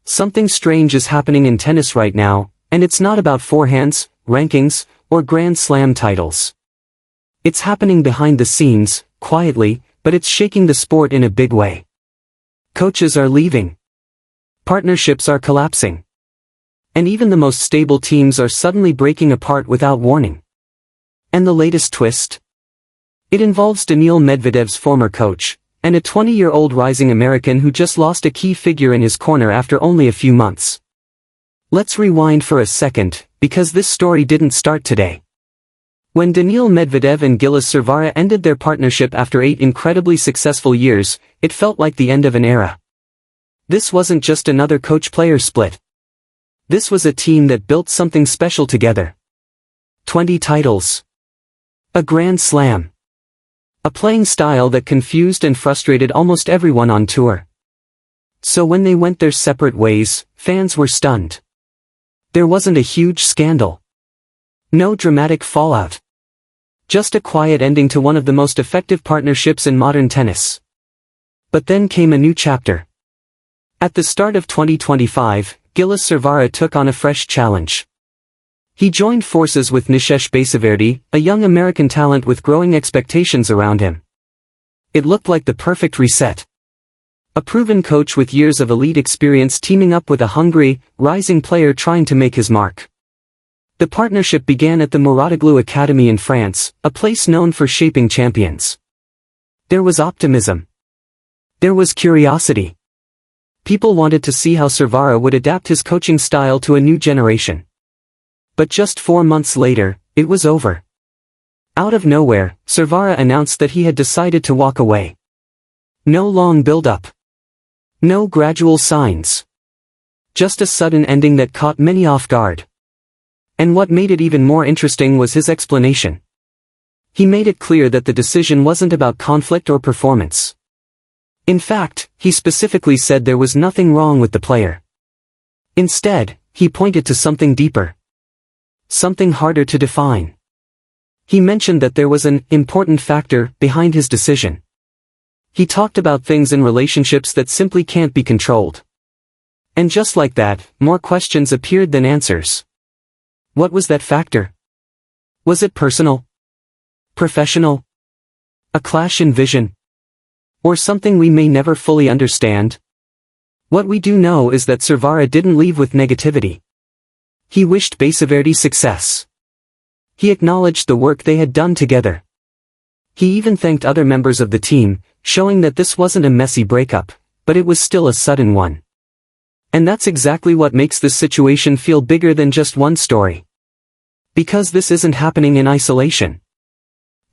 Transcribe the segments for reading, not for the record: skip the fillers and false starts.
Something strange is happening in tennis right now, and it's not about forehands, rankings, or Grand Slam titles. It's happening behind the scenes, quietly, but it's shaking the sport in a big way. Coaches are leaving. Partnerships are collapsing. And even the most stable teams are suddenly breaking apart without warning. And the latest twist? It involves Daniil Medvedev's former coach, and a 20-year-old rising American who just lost a key figure in his corner after only a few months. Let's rewind for a second, because this story didn't start today. When Daniil Medvedev and Gilles Cervara ended their partnership after 8 incredibly successful years, it felt like the end of an era. This wasn't just another coach-player split. This was a team that built something special together. 20 titles. A Grand Slam. A playing style that confused and frustrated almost everyone on tour. So when they went their separate ways, fans were stunned. There wasn't a huge scandal. No dramatic fallout. Just a quiet ending to one of the most effective partnerships in modern tennis. But then came a new chapter. At the start of 2025, Gilles Cervara took on a fresh challenge. He joined forces with Nishesh Basavareddy, a young American talent with growing expectations around him. It looked like the perfect reset. A proven coach with years of elite experience teaming up with a hungry, rising player trying to make his mark. The partnership began at the Medvedev Academy in France, a place known for shaping champions. There was optimism. There was curiosity. People wanted to see how Cervara would adapt his coaching style to a new generation. But just 4 months later, it was over. Out of nowhere, Cervara announced that he had decided to walk away. No long build-up. No gradual signs. Just a sudden ending that caught many off guard. And what made it even more interesting was his explanation. He made it clear that the decision wasn't about conflict or performance. In fact, he specifically said there was nothing wrong with the player. Instead, he pointed to something deeper. Something harder to define. He mentioned that there was an important factor behind his decision. He talked about things in relationships that simply can't be controlled. And just like that, more questions appeared than answers. What was that factor? Was it personal? Professional? A clash in vision? Or something we may never fully understand? What we do know is that Cervara didn't leave with negativity. He wished Basavareddy success. He acknowledged the work they had done together. He even thanked other members of the team, showing that this wasn't a messy breakup, but it was still a sudden one. And that's exactly what makes this situation feel bigger than just one story. Because this isn't happening in isolation.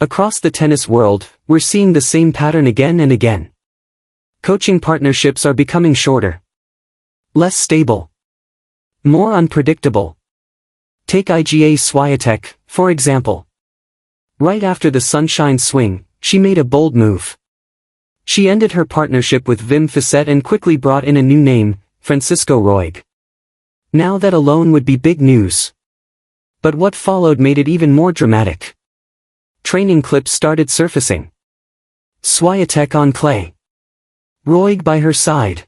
Across the tennis world, we're seeing the same pattern again and again. Coaching partnerships are becoming shorter. Less stable. More unpredictable. Take IGA Swiatek, for example. Right after the Sunshine Swing, she made a bold move. She ended her partnership with Wim Fissette and quickly brought in a new name, Francisco Roig. Now that alone would be big news. But what followed made it even more dramatic. Training clips started surfacing. Swiatek on clay. Roig by her side.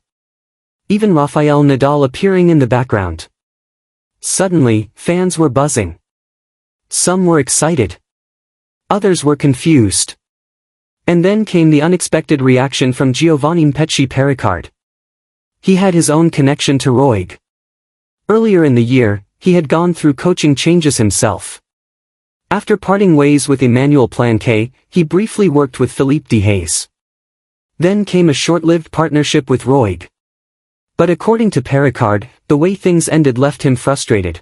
Even Rafael Nadal appearing in the background. Suddenly, fans were buzzing. Some were excited. Others were confused. And then came the unexpected reaction from Giovanni Mpetshi Pericard. He had his own connection to Roig. Earlier in the year, he had gone through coaching changes himself. After parting ways with Emmanuel Planquet, he briefly worked with Philippe de Hayes. Then came a short-lived partnership with Roig. But according to Pericard, the way things ended left him frustrated.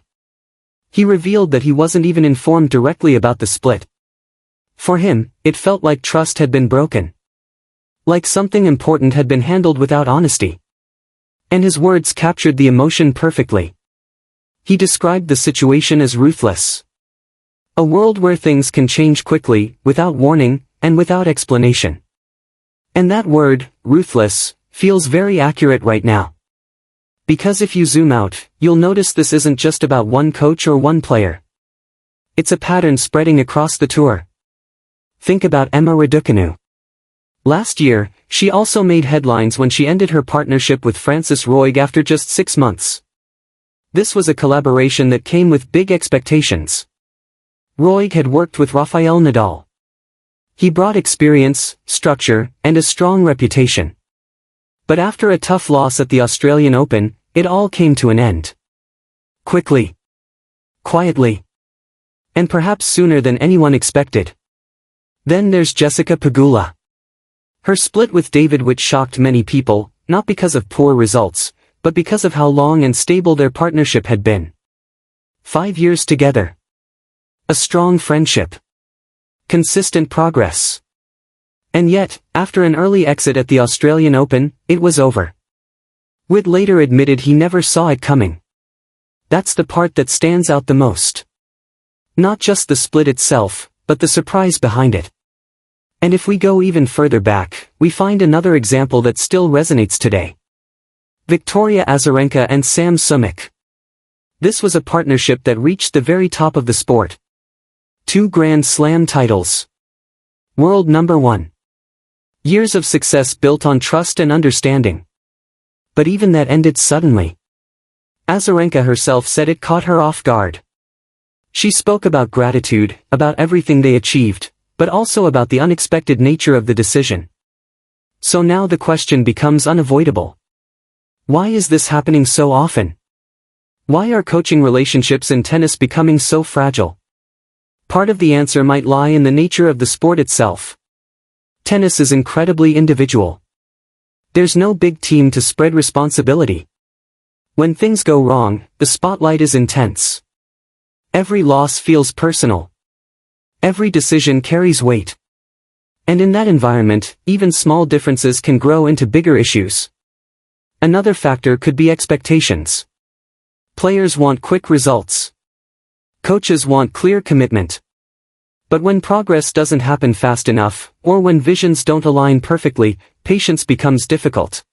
He revealed that he wasn't even informed directly about the split. For him, it felt like trust had been broken. Like something important had been handled without honesty. And his words captured the emotion perfectly. He described the situation as ruthless. A world where things can change quickly, without warning, and without explanation. And that word, ruthless, feels very accurate right now. Because if you zoom out, you'll notice this isn't just about one coach or one player. It's a pattern spreading across the tour. Think about Emma Raducanu. Last year, she also made headlines when she ended her partnership with Francis Roig after just 6 months. This was a collaboration that came with big expectations. Roig had worked with Rafael Nadal. He brought experience, structure, and a strong reputation. But after a tough loss at the Australian Open, it all came to an end. Quickly. Quietly. And perhaps sooner than anyone expected. Then there's Jessica Pegula. Her split with David, which shocked many people, not because of poor results, but because of how long and stable their partnership had been. 5 years together. A strong friendship. Consistent progress. And yet, after an early exit at the Australian Open, it was over. Wood later admitted he never saw it coming. That's the part that stands out the most. Not just the split itself, but the surprise behind it. And if we go even further back, we find another example that still resonates today. Victoria Azarenka and Sam Sulek. This was a partnership that reached the very top of the sport. 2 Grand Slam titles. World number 1. Years of success built on trust and understanding. But even that ended suddenly. Azarenka herself said it caught her off guard. She spoke about gratitude, about everything they achieved, but also about the unexpected nature of the decision. So now the question becomes unavoidable. Why is this happening so often? Why are coaching relationships in tennis becoming so fragile? Part of the answer might lie in the nature of the sport itself. Tennis is incredibly individual. There's no big team to spread responsibility. When things go wrong, the spotlight is intense. Every loss feels personal. Every decision carries weight. And in that environment, even small differences can grow into bigger issues. Another factor could be expectations. Players want quick results. Coaches want clear commitment. But when progress doesn't happen fast enough, or when visions don't align perfectly, patience becomes difficult.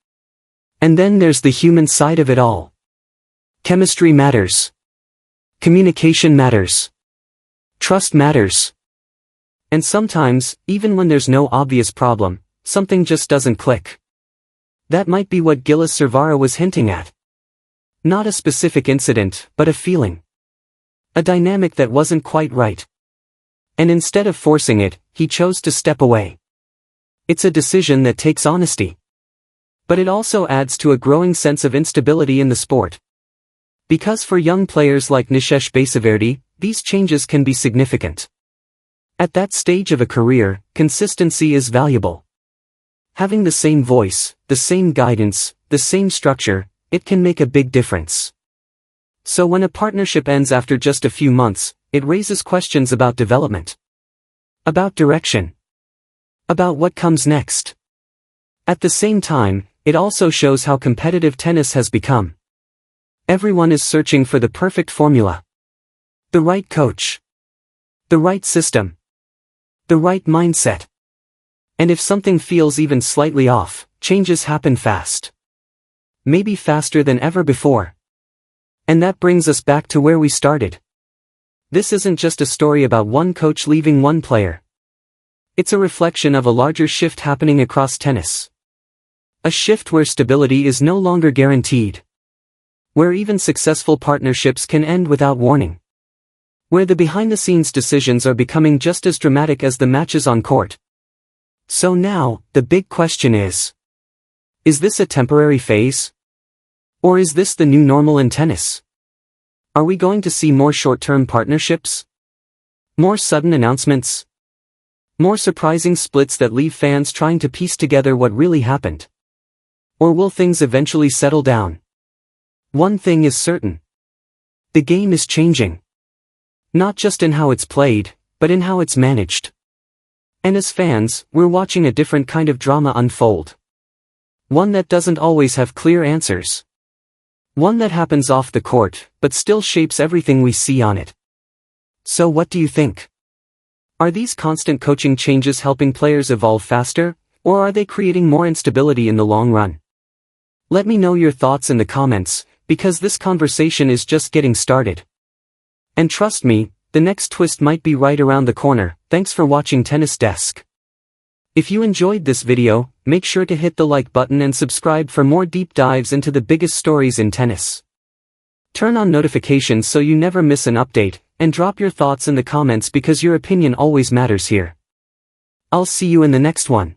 And then there's the human side of it all. Chemistry matters. Communication matters. Trust matters. And sometimes, even when there's no obvious problem, something just doesn't click. That might be what Gilles Cervara was hinting at. Not a specific incident, but a feeling. A dynamic that wasn't quite right. And instead of forcing it, he chose to step away. It's a decision that takes honesty. But it also adds to a growing sense of instability in the sport. Because for young players like Nishesh Basavareddy, these changes can be significant. At that stage of a career, consistency is valuable. Having the same voice, the same guidance, the same structure, it can make a big difference. So when a partnership ends after just a few months, it raises questions about development. About direction. About what comes next. At the same time, it also shows how competitive tennis has become. Everyone is searching for the perfect formula. The right coach. The right system. The right mindset. And if something feels even slightly off, changes happen fast. Maybe faster than ever before. And that brings us back to where we started. This isn't just a story about one coach leaving one player. It's a reflection of a larger shift happening across tennis. A shift where stability is no longer guaranteed. Where even successful partnerships can end without warning. Where the behind-the-scenes decisions are becoming just as dramatic as the matches on court. So now, the big question is this a temporary phase? Or is this the new normal in tennis? Are we going to see more short-term partnerships? More sudden announcements? More surprising splits that leave fans trying to piece together what really happened? Or will things eventually settle down? One thing is certain. The game is changing. Not just in how it's played, but in how it's managed. And as fans, we're watching a different kind of drama unfold. One that doesn't always have clear answers. One that happens off the court, but still shapes everything we see on it. So what do you think? Are these constant coaching changes helping players evolve faster, or are they creating more instability in the long run? Let me know your thoughts in the comments, because this conversation is just getting started. And trust me, the next twist might be right around the corner. Thanks for watching Tennis Desk. If you enjoyed this video, make sure to hit the like button and subscribe for more deep dives into the biggest stories in tennis. Turn on notifications so you never miss an update, and drop your thoughts in the comments because your opinion always matters here. I'll see you in the next one.